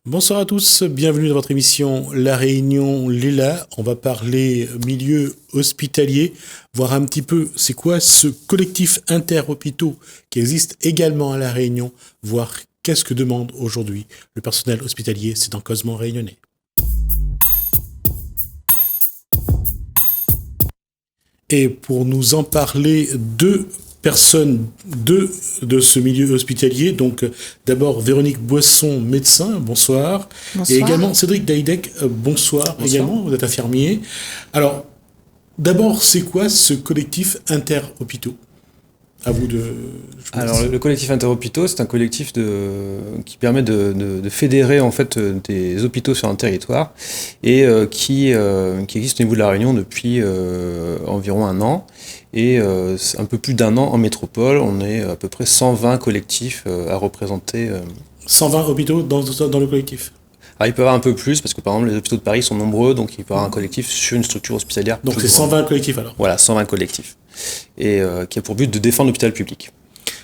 Bonsoir à tous, bienvenue dans votre émission La Réunion Léla. On va parler milieu hospitalier, voir un petit peu c'est quoi ce collectif interhôpitaux qui existe également à La Réunion, voir qu'est-ce que demande aujourd'hui le personnel hospitalier. C'est dans Cosmo Réunionnais. Et pour nous en parler, deux personnes de ce milieu hospitalier. Donc, d'abord, Véronique Boisson, médecin, bonsoir. Bonsoir. Et également Cédric Daïdek, bonsoir également, vous êtes infirmier. Alors, d'abord, c'est quoi ce collectif interhôpitaux ? À vous de... Alors, le collectif interhôpitaux, c'est un collectif qui permet de fédérer en fait des hôpitaux sur un territoire et qui existe au niveau de la Réunion depuis environ un an. Et un peu plus d'un an en métropole, on est à peu près 120 collectifs à représenter. 120 hôpitaux dans le collectif. Alors, il peut y avoir un peu plus, parce que par exemple les hôpitaux de Paris sont nombreux, donc il peut y avoir un collectif sur une structure hospitalière. Donc c'est 120 collectifs alors. Voilà, 120 collectifs. Et qui a pour but de défendre l'hôpital public.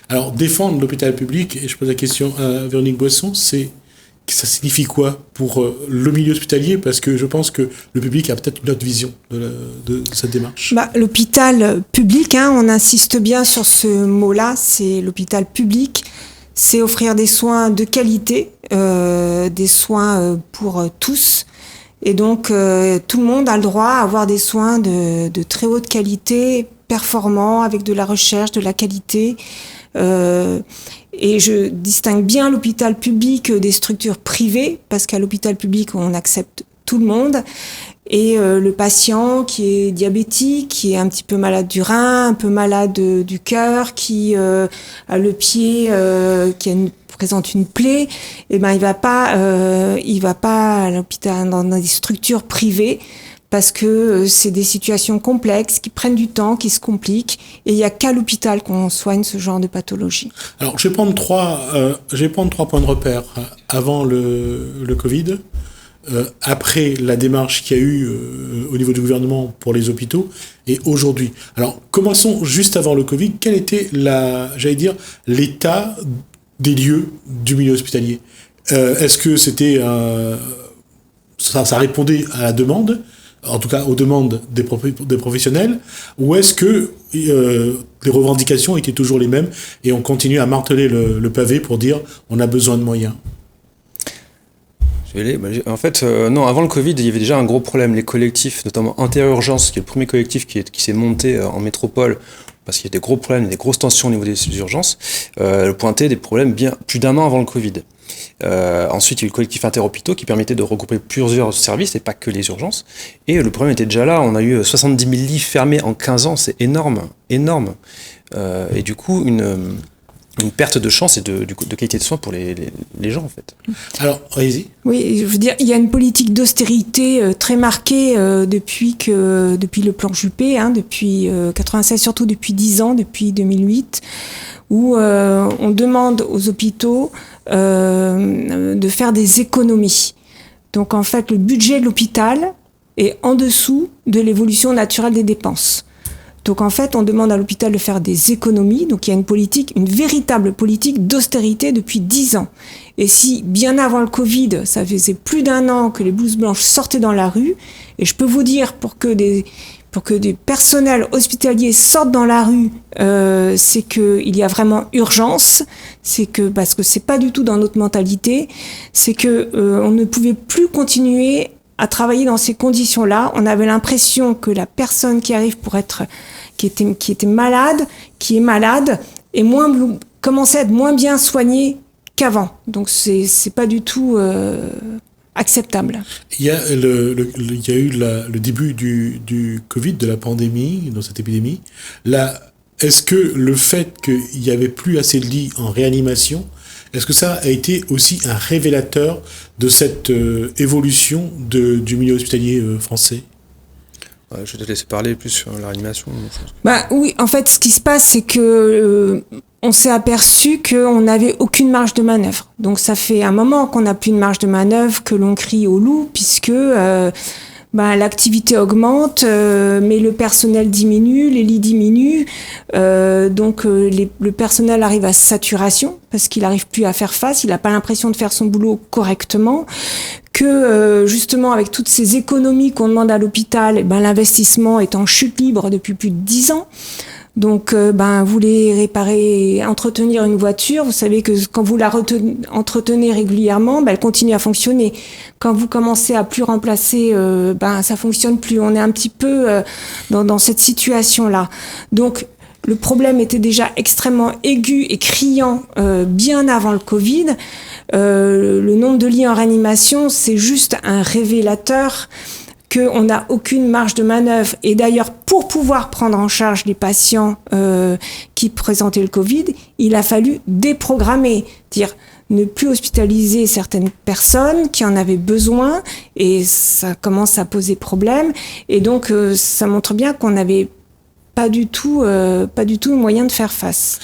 Alors défendre l'hôpital public, et je pose la question à Véronique Boisson, ça signifie quoi pour le milieu hospitalier ? Parce que je pense que le public a peut-être une autre vision de cette démarche. L'hôpital public, on insiste bien sur ce mot-là, c'est l'hôpital public, c'est offrir des soins de qualité, des soins pour tous. Et donc, tout le monde a le droit à avoir des soins de très haute qualité, performants, avec de la recherche, de la qualité. Et je distingue bien l'hôpital public des structures privées, parce qu'à l'hôpital public, on accepte tout le monde. Et le patient qui est diabétique, qui est un petit peu malade du rein, un peu malade du cœur, qui a le pied présente une plaie, il va pas à l'hôpital dans des structures privées, parce que c'est des situations complexes, qui prennent du temps, qui se compliquent, et il n'y a qu'à l'hôpital qu'on soigne ce genre de pathologie. Alors, je vais prendre trois points de repère. Avant le Covid, après la démarche qu'il y a eu au niveau du gouvernement pour les hôpitaux, et aujourd'hui. Alors, commençons juste avant le Covid. Quel était l'état des lieux du milieu hospitalier ? Est-ce que c'était ça répondait à la demande, en tout cas aux demandes des professionnels, ou est-ce que les revendications étaient toujours les mêmes et on continue à marteler le pavé pour dire on a besoin de moyens ? En fait, non, avant le Covid, il y avait déjà un gros problème. Les collectifs, notamment Interurgence, qui est le premier collectif qui s'est monté en métropole, parce qu'il y a des gros problèmes, des grosses tensions au niveau des urgences, pointait des problèmes bien plus d'un an avant le Covid. Ensuite, il y a eu le collectif interhôpitaux qui permettait de regrouper plusieurs services et pas que les urgences. Et le problème était déjà là. On a eu 70 000 lits fermés en 15 ans. C'est énorme. Et du coup, une perte de chance et de qualité de soins pour les gens, en fait. Alors, allez-y. Oui, je veux dire, il y a une politique d'austérité très marquée depuis le plan Juppé, depuis 96, surtout depuis 10 ans, depuis 2008, où on demande aux hôpitaux de faire des économies. Donc, en fait, le budget de l'hôpital est en dessous de l'évolution naturelle des dépenses. Donc en fait, on demande à l'hôpital de faire des économies. Donc il y a une véritable politique d'austérité depuis 10 ans. Et si bien avant le Covid, ça faisait plus d'un an que les blouses blanches sortaient dans la rue, et je peux vous dire pour que des personnels hospitaliers sortent dans la rue, c'est que il y a vraiment urgence. Parce que c'est pas du tout dans notre mentalité, c'est que on ne pouvait plus continuer à travailler dans ces conditions-là. On avait l'impression que la personne qui arrive qui était malade, qui est malade, commençait à être moins bien soignée qu'avant. Donc c'est pas du tout acceptable. Il y a eu le début du Covid, de la pandémie, dans cette épidémie. Là, est-ce que le fait qu'il n'y avait plus assez de lits en réanimation, est-ce que ça a été aussi un révélateur de cette évolution du milieu hospitalier français ? Je vais te laisser parler plus sur la réanimation. Oui, en fait, ce qui se passe, c'est que on s'est aperçu qu'on n'avait aucune marge de manœuvre. Donc ça fait un moment qu'on n'a plus de marge de manœuvre, que l'on crie au loup, puisque l'activité augmente, mais le personnel diminue, les lits diminuent, donc le personnel arrive à saturation parce qu'il n'arrive plus à faire face, il n'a pas l'impression de faire son boulot correctement, que justement avec toutes ces économies qu'on demande à l'hôpital, l'investissement est en chute libre depuis plus de 10 ans. Donc, vous voulez réparer, entretenir une voiture, vous savez que quand vous la entretenez régulièrement, elle continue à fonctionner. Quand vous commencez à plus remplacer, ça fonctionne plus. On est un petit peu dans cette situation-là. Donc, le problème était déjà extrêmement aigu et criant bien avant le Covid. Le nombre de lits en réanimation, c'est juste un révélateur qu'on n'a aucune marge de manœuvre. Et d'ailleurs, pour pouvoir prendre en charge les patients qui présentaient le Covid, il a fallu déprogrammer, dire ne plus hospitaliser certaines personnes qui en avaient besoin, et ça commence à poser problème. Et donc, ça montre bien qu'on n'avait pas du tout moyen de faire face.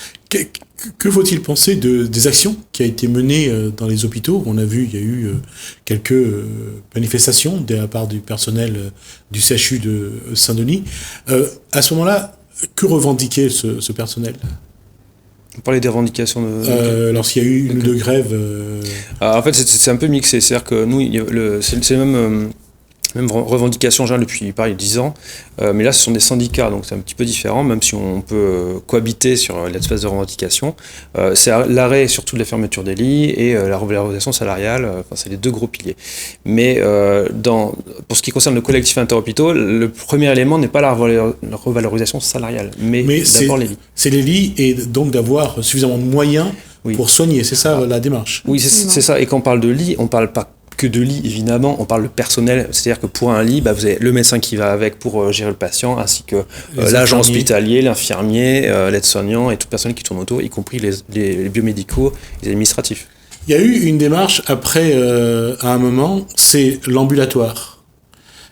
Que faut-il penser des actions qui ont été menées dans les hôpitaux? On a vu, il y a eu quelques manifestations de la part du personnel du CHU de Saint-Denis. À ce moment-là, que revendiquait ce personnel? On parlait des revendications lorsqu'il y a eu une de grève. En fait, c'est un peu mixé. C'est-à-dire que nous, c'est même revendication générale depuis pareil 10 ans, mais là ce sont des syndicats, donc c'est un petit peu différent, même si on peut cohabiter sur l'espace de revendication. C'est l'arrêt surtout de la fermeture des lits et la revalorisation salariale, c'est les deux gros piliers. Mais pour ce qui concerne le collectif interhôpitaux, le premier élément n'est pas la revalorisation salariale, mais d'abord les lits. C'est les lits, et donc d'avoir suffisamment de moyens pour soigner, c'est ça la démarche? Oui, c'est ça, et quand on parle de lits, on parle pas que de lit, évidemment, on parle de personnel, c'est-à-dire que pour un lit, vous avez le médecin qui va avec pour gérer le patient, ainsi que l'agent hospitalier, l'infirmier, l'aide-soignant et toute personne qui tourne autour, y compris les biomédicaux, les administratifs. Il y a eu une démarche après, à un moment, c'est l'ambulatoire.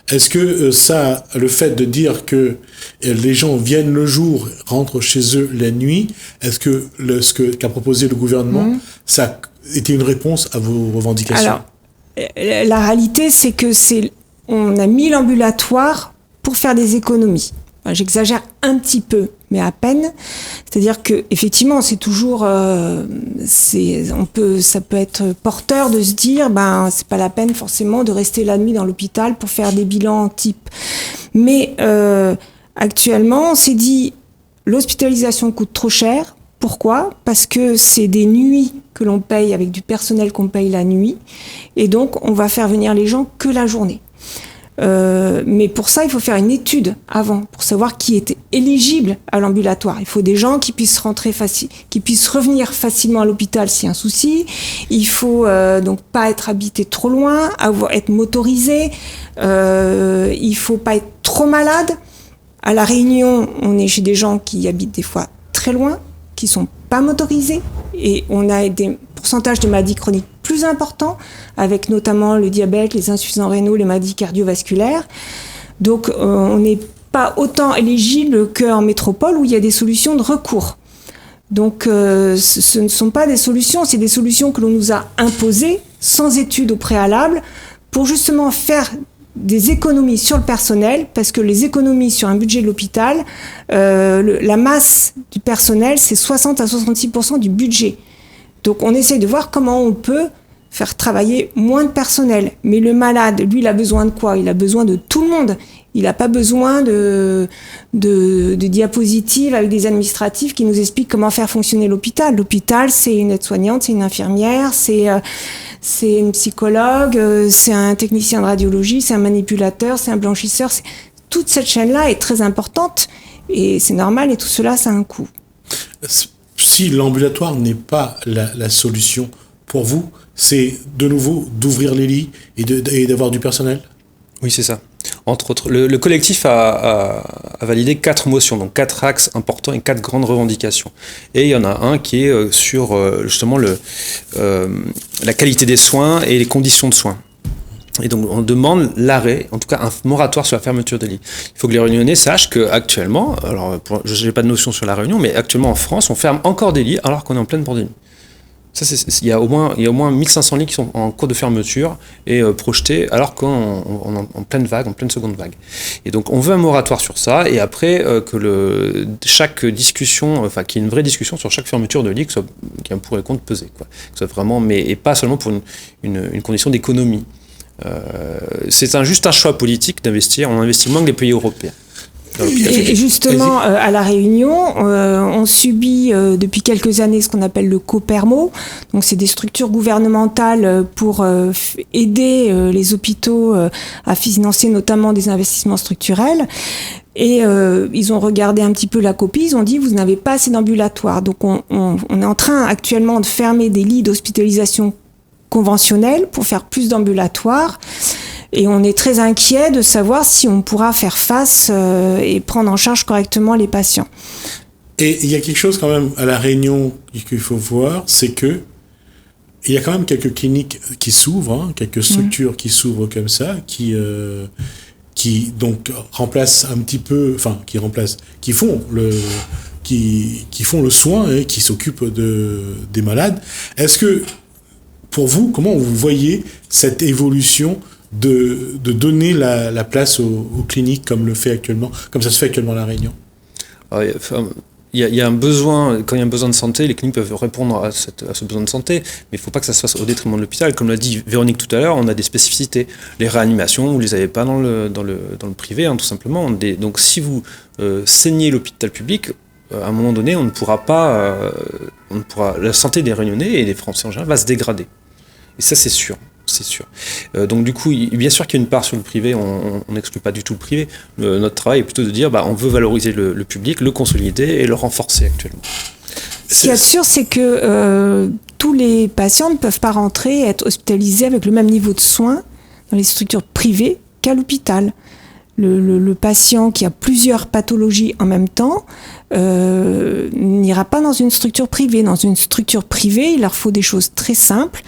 Est-ce que le fait de dire que les gens viennent le jour, rentrent chez eux la nuit, est-ce que qu'a proposé le gouvernement, ça a été une réponse à vos revendications? Alors, la réalité, c'est que on a mis l'ambulatoire pour faire des économies. Enfin, j'exagère un petit peu, mais à peine. C'est-à-dire que effectivement, c'est toujours, ça peut être porteur de se dire, c'est pas la peine forcément de rester la nuit dans l'hôpital pour faire des bilans type. Mais actuellement, on s'est dit, l'hospitalisation coûte trop cher. Pourquoi ? Parce que c'est des nuits que l'on paye avec du personnel qu'on paye la nuit, et donc on va faire venir les gens que la journée. Mais pour ça, il faut faire une étude avant pour savoir qui était éligible à l'ambulatoire. Il faut des gens qui puissent qui puissent revenir facilement à l'hôpital s'il y a un souci. Il faut donc pas être habité trop loin, être motorisé. Il faut pas être trop malade. À La Réunion, on est chez des gens qui habitent des fois très loin, qui sont pas motorisés, et on a des pourcentages de maladies chroniques plus importants, avec notamment le diabète, les insuffisants rénaux, les maladies cardiovasculaires. Donc on n'est pas autant éligible qu'en métropole où il y a des solutions de recours. Donc ce ne sont pas des solutions, c'est des solutions que l'on nous a imposées sans étude au préalable pour justement faire des économies sur le personnel, parce que les économies sur un budget de l'hôpital, la masse du personnel, c'est 60 à 66% du budget. Donc on essaye de voir comment on peut faire travailler moins de personnel. Mais le malade, lui, il a besoin de quoi ? Il a besoin de tout le monde. Il n'a pas besoin de diapositives avec des administratifs qui nous expliquent comment faire fonctionner l'hôpital. L'hôpital, c'est une aide-soignante, c'est une infirmière, c'est une psychologue, c'est un technicien de radiologie, c'est un manipulateur, c'est un blanchisseur. Toute cette chaîne-là est très importante et c'est normal, et tout cela, ça a un coût. Si l'ambulatoire n'est pas la solution pour vous, c'est de nouveau d'ouvrir les lits et d'avoir du personnel ? Oui, c'est ça. Entre autres, le collectif a validé 4 motions, donc 4 axes importants et 4 grandes revendications. Et il y en a un qui est sur justement la qualité des soins et les conditions de soins. Et donc on demande l'arrêt, en tout cas un moratoire sur la fermeture des lits. Il faut que les Réunionnais sachent qu'actuellement, alors je n'ai pas de notion sur la Réunion, mais actuellement en France, on ferme encore des lits alors qu'on est en pleine pandémie. Ça, il y a au moins 1500 lits qui sont en cours de fermeture et projetés, alors qu'on en pleine vague, en pleine seconde vague. Et donc, on veut un moratoire sur ça, et après, chaque discussion, enfin, qu'il y ait une vraie discussion sur chaque fermeture de lit, qu'il y ait un pour et contre pesé, quoi. Que ce soit vraiment, et pas seulement pour une condition d'économie. C'est juste un choix politique d'investir. On investit moins que les pays européens. Et justement, à La Réunion, on subit depuis quelques années ce qu'on appelle le COPERMO. Donc, c'est des structures gouvernementales pour aider les hôpitaux à financer notamment des investissements structurels. Et ils ont regardé un petit peu la copie, ils ont dit vous n'avez pas assez d'ambulatoires. Donc, on est en train actuellement de fermer des lits d'hospitalisation conventionnels pour faire plus d'ambulatoires. Et on est très inquiet de savoir si on pourra faire face et prendre en charge correctement les patients. Et il y a quelque chose quand même à La Réunion qu'il faut voir, c'est que il y a quand même quelques cliniques qui s'ouvrent, quelques structures qui s'ouvrent comme ça, qui donc remplacent un petit peu, enfin qui font le soin et qui s'occupent des malades. Est-ce que pour vous, comment vous voyez cette évolution de donner la place aux cliniques comme ça se fait actuellement à La Réunion? Il y a un besoin, quand il y a un besoin de santé, les cliniques peuvent répondre à ce besoin de santé, mais il ne faut pas que ça se fasse au détriment de l'hôpital. Comme l'a dit Véronique tout à l'heure, on a des spécificités. Les réanimations, vous ne les avez pas dans le privé, tout simplement. Donc si vous saignez l'hôpital public, à un moment donné, la santé des Réunionnais et des Français en général va se dégrader. Et ça, c'est sûr. Donc du coup, bien sûr qu'il y a une part sur le privé, on n'exclut pas du tout le privé. Notre travail est plutôt de dire, on veut valoriser le public, le consolider et le renforcer actuellement. Ce qu'il y a de sûr, c'est que tous les patients ne peuvent pas rentrer et être hospitalisés avec le même niveau de soins dans les structures privées qu'à l'hôpital. Le patient qui a plusieurs pathologies en même temps n'ira pas dans une structure privée. Dans une structure privée, il leur faut des choses très simples,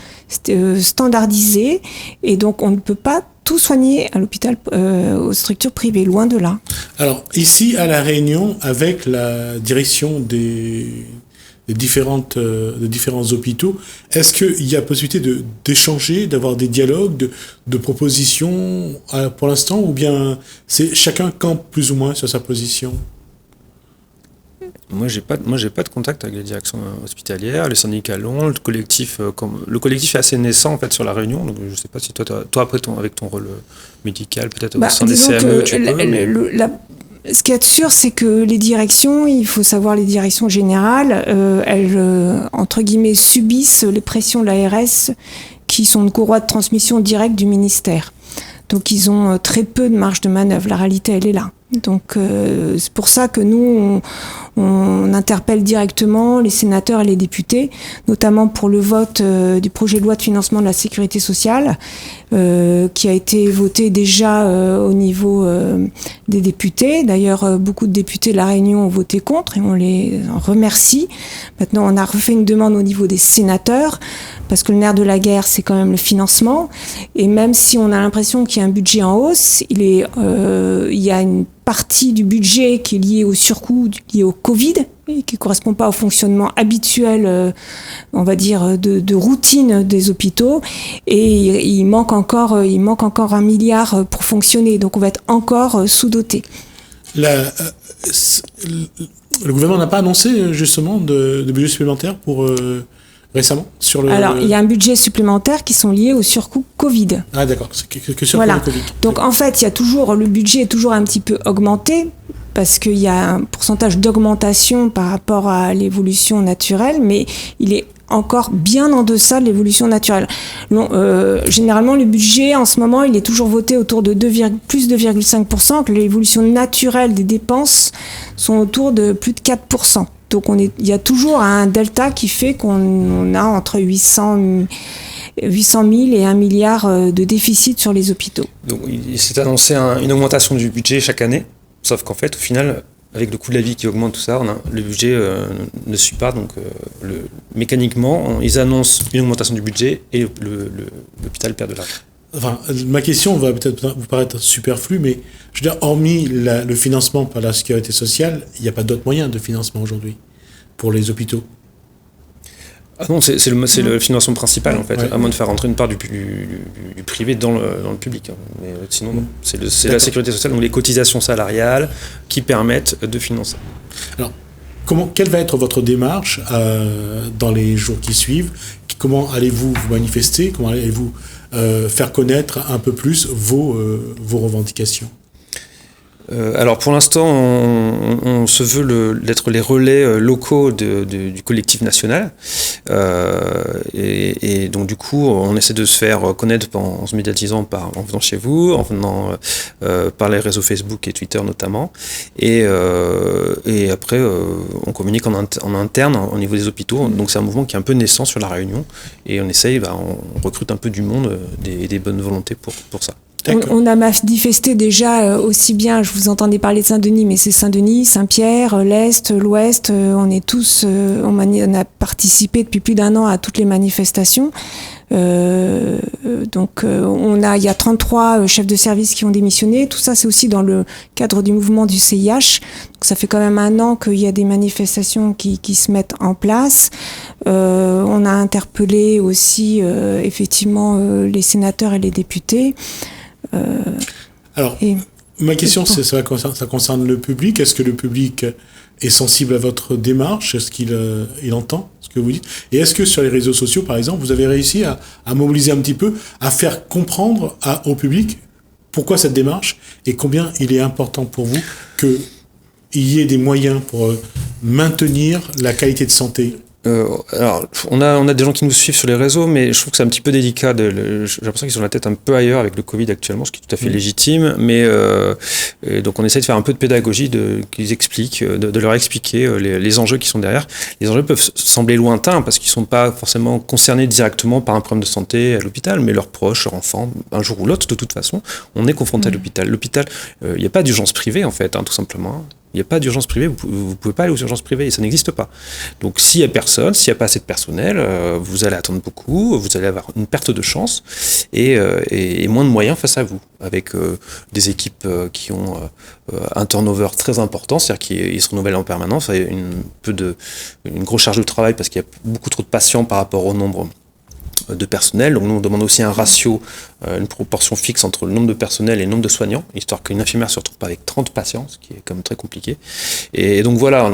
standardisées, et donc on ne peut pas tout soigner à l'hôpital, aux structures privées, loin de là. Alors, ici à La Réunion, avec la direction des différents hôpitaux, est-ce qu'il y a possibilité d'échanger, d'avoir des dialogues, de propositions pour l'instant, ou bien c'est chacun campe plus ou moins sur sa position? Moi, j'ai pas de contact avec les directions hospitalières, les syndicats l'ont, le collectif est assez naissant en fait sur La Réunion, donc je sais pas si toi après avec ton rôle médical, peut-être au sein des CME, tu peux. Ce qu'il y a de sûr, c'est que les directions, il faut savoir les directions générales, elles, entre guillemets, subissent les pressions de l'ARS qui sont une courroie de transmission directe du ministère. Donc ils ont très peu de marge de manœuvre. La réalité, elle est là. Donc c'est pour ça que nous, on interpelle directement les sénateurs et les députés, notamment pour le vote du projet de loi de financement de la sécurité sociale, qui a été voté déjà au niveau des députés. D'ailleurs, beaucoup de députés de La Réunion ont voté contre et on les en remercie. Maintenant, on a refait une demande au niveau des sénateurs, parce que le nerf de la guerre, c'est quand même le financement. Et même si on a l'impression qu'il y a un budget en hausse, il y a une partie du budget qui est liée au surcoût lié au Covid et qui ne correspond pas au fonctionnement habituel, on va dire, de routine des hôpitaux. Et il manque encore 1 milliard pour fonctionner. Donc on va être encore sous-doté. Le gouvernement n'a pas annoncé justement de budget supplémentaire pour... récemment Alors, il y a un budget supplémentaire qui sont liés au surcoût Covid. Ah d'accord, c'est que sur voilà. le Covid. Donc en fait, le budget est toujours un petit peu augmenté parce qu'il y a un pourcentage d'augmentation par rapport à l'évolution naturelle, mais il est encore bien en deçà de l'évolution naturelle. Généralement, le budget, en ce moment, il est toujours voté autour de plus de 2,5%, que l'évolution naturelle des dépenses sont autour de plus de 4%. Donc il y a toujours un delta qui fait qu'on a entre 800 000 et 1 milliard de déficit sur les hôpitaux. Donc il s'est annoncé une augmentation du budget chaque année, sauf qu'en fait, au final, avec le coût de la vie qui augmente, tout ça, le budget ne suit pas. Donc mécaniquement, ils annoncent une augmentation du budget et l'hôpital perd de l'argent. Enfin, ma question va peut-être vous paraître superflue, mais je veux dire, hormis le financement par la sécurité sociale, il n'y a pas d'autres moyens de financement aujourd'hui pour les hôpitaux. Ah non, c'est le financement principal en fait, à moins de faire rentrer une part du privé dans le public. Mais sinon, non. C'est la sécurité sociale, donc les cotisations salariales qui permettent de financer. Alors, quelle va être votre démarche dans les jours qui suivent? Comment allez-vous vous manifester? Comment allez-vous faire connaître un peu plus vos revendications? Alors pour l'instant, on se veut d'être les relais locaux du collectif national. Et donc du coup, on essaie de se faire connaître en se médiatisant en venant chez vous, en venant par les réseaux Facebook et Twitter notamment. Et après, on communique en interne au niveau des hôpitaux. Donc c'est un mouvement qui est un peu naissant sur La Réunion. Et on essaye, on recrute un peu du monde et des bonnes volontés pour ça. On a manifesté déjà aussi bien, je vous entendais parler de Saint-Denis, mais c'est Saint-Denis, Saint-Pierre, l'Est, l'Ouest, on est tous, on a participé depuis plus d'1 an à toutes les manifestations. Donc il y a 33 chefs de service qui ont démissionné. Tout ça, c'est aussi dans le cadre du mouvement du CIH. Donc ça fait quand même 1 an qu'il y a des manifestations qui se mettent en place. On a interpellé aussi effectivement les sénateurs et les députés. Alors, ma question, ça concerne le public. Est-ce que le public est sensible à votre démarche? Est-ce qu'il entend ce que vous dites? Et est-ce que sur les réseaux sociaux, par exemple, vous avez réussi à mobiliser un petit peu, à faire comprendre au public pourquoi cette démarche et combien il est important pour vous qu'il y ait des moyens pour maintenir la qualité de santé? Alors, on a des gens qui nous suivent sur les réseaux, mais je trouve que c'est un petit peu délicat. J'ai l'impression qu'ils ont la tête un peu ailleurs avec le Covid actuellement, ce qui est tout à fait légitime. Mais donc, on essaie de faire un peu de pédagogie, qu'ils expliquent, de leur expliquer les enjeux qui sont derrière. Les enjeux peuvent sembler lointains parce qu'ils ne sont pas forcément concernés directement par un problème de santé à l'hôpital, mais leurs proches, leurs enfants, un jour ou l'autre, de toute façon, on est confronté à l'hôpital. L'hôpital, il n'y a pas d'urgence privée, en fait, tout simplement. Il n'y a pas d'urgence privée, vous pouvez pas aller aux urgences privées, et ça n'existe pas. Donc s'il n'y a personne, s'il n'y a pas assez de personnel, vous allez attendre beaucoup, vous allez avoir une perte de chance et moins de moyens face à vous, avec des équipes qui ont un turnover très important, c'est-à-dire qu'ils se renouvellent en permanence, une grosse charge de travail parce qu'il y a beaucoup trop de patients par rapport au nombre de personnel. Donc nous on demande aussi un ratio, une proportion fixe entre le nombre de personnel et le nombre de soignants, histoire qu'une infirmière se retrouve pas avec 30 patients, ce qui est quand même très compliqué. Et donc voilà,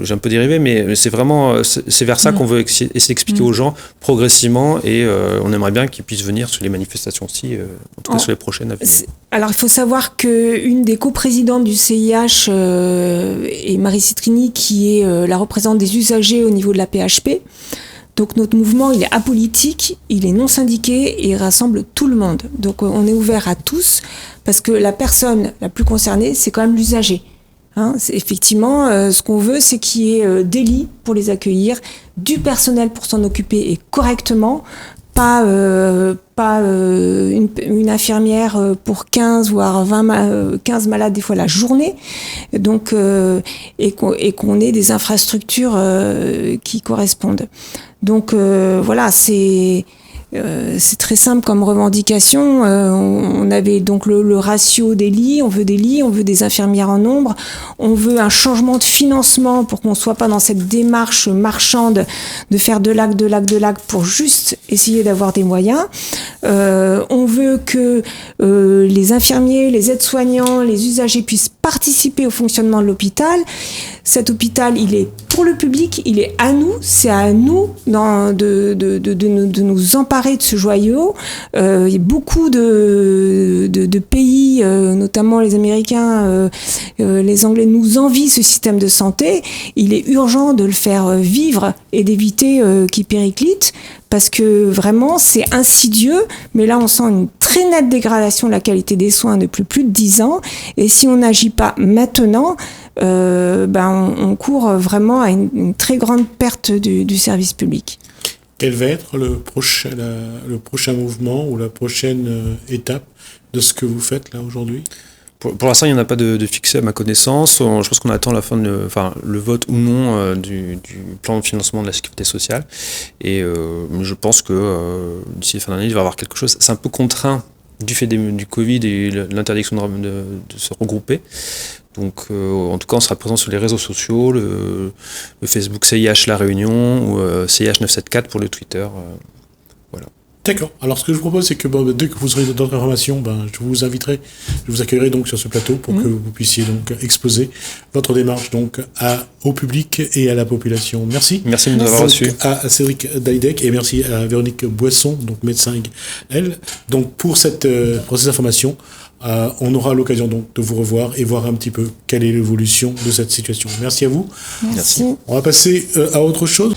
j'ai un peu dérivé, mais c'est vraiment c'est vers ça qu'on veut essayer d'expliquer aux gens progressivement, et on aimerait bien qu'ils puissent venir sur les manifestations aussi, en tout cas sur les prochaines à venir. Alors il faut savoir qu'une des coprésidentes du CIH est Marie Citrini, qui est la représentante des usagers au niveau de la PHP. Donc notre mouvement, il est apolitique, il est non syndiqué et il rassemble tout le monde. Donc on est ouvert à tous parce que la personne la plus concernée, c'est quand même l'usager. Effectivement, ce qu'on veut, c'est qu'il y ait des lits pour les accueillir, du personnel pour s'en occuper et correctement, pas une infirmière pour 15 voire 15 malades des fois la journée, donc et qu'on ait des infrastructures qui correspondent. Donc voilà, c'est très simple comme revendication. On avait donc le ratio des lits, on veut des infirmières en nombre, on veut un changement de financement pour qu'on soit pas dans cette démarche marchande de faire de lac pour juste essayer d'avoir des moyens. On veut que les infirmiers, les aides-soignants, les usagers puissent participer au fonctionnement de l'hôpital. Cet hôpital, il est pour le public, il est à nous, c'est à nous de nous emparer de ce joyau. Il y a beaucoup de pays, notamment les Américains, les Anglais, nous envient ce système de santé. Il est urgent de le faire vivre et d'éviter qu'il périclite, parce que vraiment, c'est insidieux. Mais là, on sent une très nette dégradation de la qualité des soins depuis plus de 10 ans. Et si on n'agit pas maintenant, on court vraiment à une très grande perte du service public. Quel va être le prochain mouvement ou la prochaine étape de ce que vous faites là aujourd'hui ? Pour l'instant, il n'y en a pas de fixé à ma connaissance. Je pense qu'on attend la fin le vote ou non du plan de financement de la sécurité sociale. Et je pense que d'ici la fin d'année, il va y avoir quelque chose. C'est un peu contraint du fait du Covid et l'interdiction de se regrouper. Donc, en tout cas, on sera présent sur les réseaux sociaux, le Facebook CIH La Réunion ou CIH 974 pour le Twitter. Voilà. D'accord. Alors, ce que je vous propose, c'est que dès que vous aurez d'autres informations, je vous inviterai, je vous accueillerai donc sur ce plateau pour que vous puissiez donc exposer votre démarche donc au public et à la population. Merci. Merci de nous avoir reçus. À Cédric Daïdec et merci à Véronique Boisson, donc médecin elle. Donc pour ces informations, on aura l'occasion donc de vous revoir et voir un petit peu quelle est l'évolution de cette situation. Merci à vous. Merci. On va passer à autre chose.